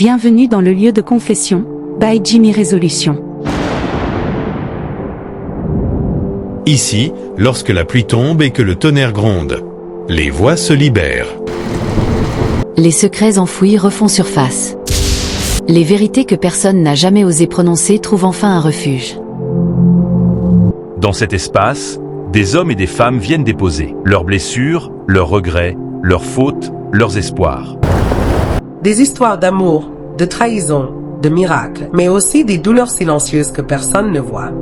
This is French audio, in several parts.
Bienvenue dans le lieu de confession, by Jimmy Résolution. Ici, lorsque la pluie tombe et que le tonnerre gronde, les voix se libèrent. Les secrets enfouis refont surface. Les vérités que personne n'a jamais osé prononcer trouvent enfin un refuge. Dans cet espace, des hommes et des femmes viennent déposer leurs blessures, leurs regrets, leurs fautes, leurs espoirs. Des histoires d'amour, de trahison, de miracles, mais aussi des douleurs silencieuses que personne ne voit.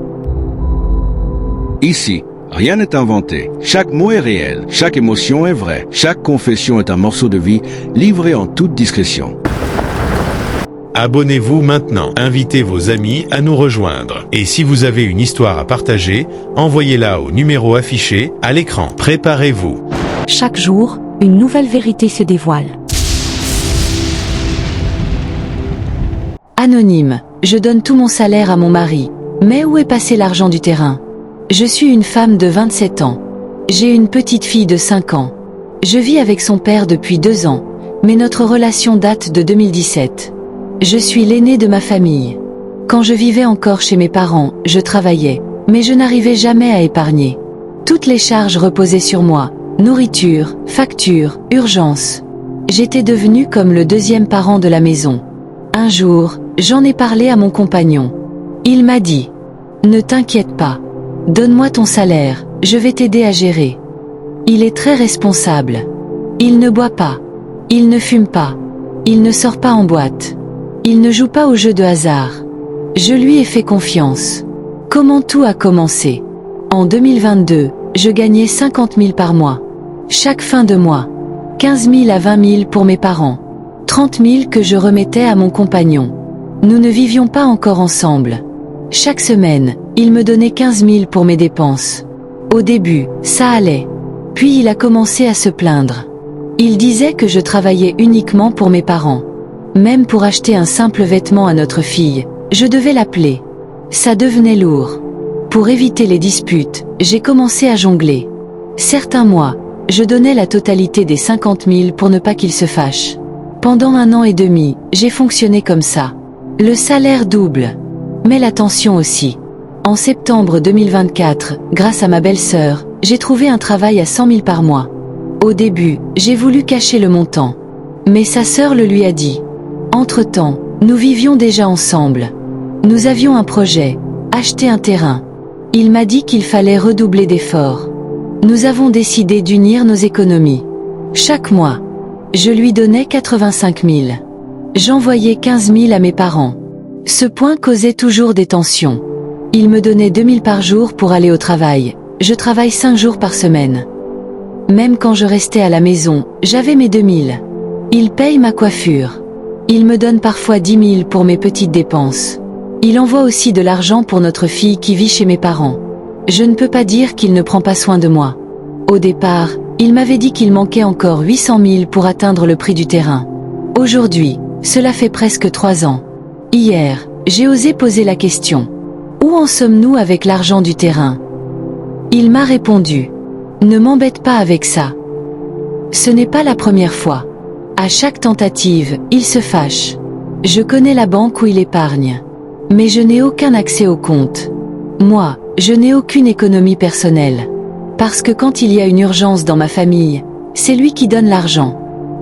Ici, rien n'est inventé. Chaque mot est réel, chaque émotion est vraie, chaque confession est un morceau de vie livré en toute discrétion. Abonnez-vous maintenant, invitez vos amis à nous rejoindre. Et si vous avez une histoire à partager, envoyez-la au numéro affiché à l'écran. Préparez-vous. Chaque jour, une nouvelle vérité se dévoile. Anonyme, je donne tout mon salaire à mon mari. Mais où est passé l'argent du terrain? Je suis une femme de 27 ans. J'ai une petite fille de 5 ans. Je vis avec son père depuis 2 ans, mais notre relation date de 2017. Je suis l'aînée de ma famille. Quand je vivais encore chez mes parents, je travaillais, mais je n'arrivais jamais à épargner. Toutes les charges reposaient sur moi. Nourriture, factures, urgences. J'étais devenue comme le deuxième parent de la maison. Un jour, j'en ai parlé à mon compagnon. Il m'a dit « Ne t'inquiète pas. Donne-moi ton salaire, je vais t'aider à gérer. » Il est très responsable. Il ne boit pas. Il ne fume pas. Il ne sort pas en boîte. Il ne joue pas aux jeux de hasard. Je lui ai fait confiance. Comment tout a commencé? En 2022, je gagnais 50 000 par mois. Chaque fin de mois. 15 000 à 20 000 pour mes parents. 30 000 que je remettais à mon compagnon. Nous ne vivions pas encore ensemble. Chaque semaine, il me donnait 15 000 pour mes dépenses. Au début, ça allait. Puis il a commencé à se plaindre. Il disait que je travaillais uniquement pour mes parents. Même pour acheter un simple vêtement à notre fille, je devais l'appeler. Ça devenait lourd. Pour éviter les disputes, j'ai commencé à jongler. Certains mois, je donnais la totalité des 50 000 pour ne pas qu'il se fâche. Pendant 1 an et demi, j'ai fonctionné comme ça. Le salaire double. Mais l'attention aussi. En septembre 2024, grâce à ma belle-sœur, j'ai trouvé un travail à 100 000 par mois. Au début, j'ai voulu cacher le montant. Mais sa sœur le lui a dit. Entre-temps, nous vivions déjà ensemble. Nous avions un projet, acheter un terrain. Il m'a dit qu'il fallait redoubler d'efforts. Nous avons décidé d'unir nos économies. Chaque mois, je lui donnais 85 000. J'envoyais 15 000 à mes parents. Ce point causait toujours des tensions. Il me donnait 2 000 par jour pour aller au travail. Je travaille 5 jours par semaine. Même quand je restais à la maison, j'avais mes 2 000. Il paye ma coiffure. Il me donne parfois 10 000 pour mes petites dépenses. Il envoie aussi de l'argent pour notre fille qui vit chez mes parents. Je ne peux pas dire qu'il ne prend pas soin de moi. Au départ, il m'avait dit qu'il manquait encore 800 000 pour atteindre le prix du terrain. Aujourd'hui, cela fait presque 3 ans. Hier, j'ai osé poser la question. Où en sommes-nous avec l'argent du terrain? Il m'a répondu. Ne m'embête pas avec ça. Ce n'est pas la première fois. À chaque tentative, il se fâche. Je connais la banque où il épargne. Mais je n'ai aucun accès au compte. Moi, je n'ai aucune économie personnelle. Parce que quand il y a une urgence dans ma famille, c'est lui qui donne l'argent.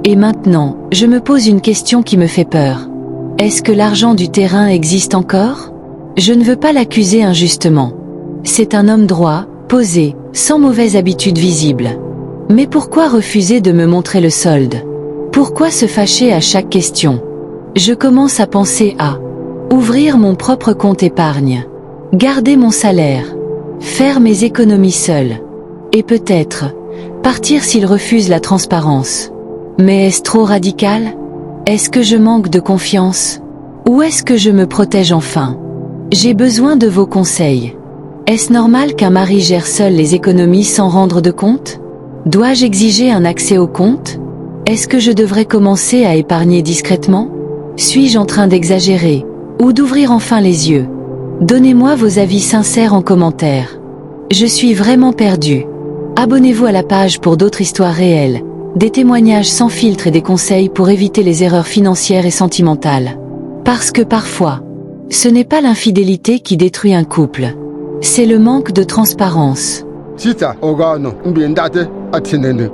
Et maintenant, je me pose une question qui me fait peur. Est-ce que l'argent du terrain existe encore? Je ne veux pas l'accuser injustement. C'est un homme droit, posé, sans mauvaise habitude visible. Mais pourquoi refuser de me montrer le solde? Pourquoi se fâcher à chaque question? Je commence à penser à ouvrir mon propre compte épargne, garder mon salaire, faire mes économies seul, et peut-être partir s'il refuse la transparence. Mais est-ce trop radical? Est-ce que je manque de confiance? Ou est-ce que je me protège enfin? J'ai besoin de vos conseils. Est-ce normal qu'un mari gère seul les économies sans rendre de compte? Dois-je exiger un accès au compte? Est-ce que je devrais commencer à épargner discrètement? Suis-je en train d'exagérer? Ou d'ouvrir enfin les yeux? Donnez-moi vos avis sincères en commentaire. Je suis vraiment perdue. Abonnez-vous à la page pour d'autres histoires réelles, Des témoignages sans filtre et des conseils pour éviter les erreurs financières et sentimentales. Parce que parfois, ce n'est pas l'infidélité qui détruit un couple. C'est le manque de transparence. Sita ogano mbiendate atinene.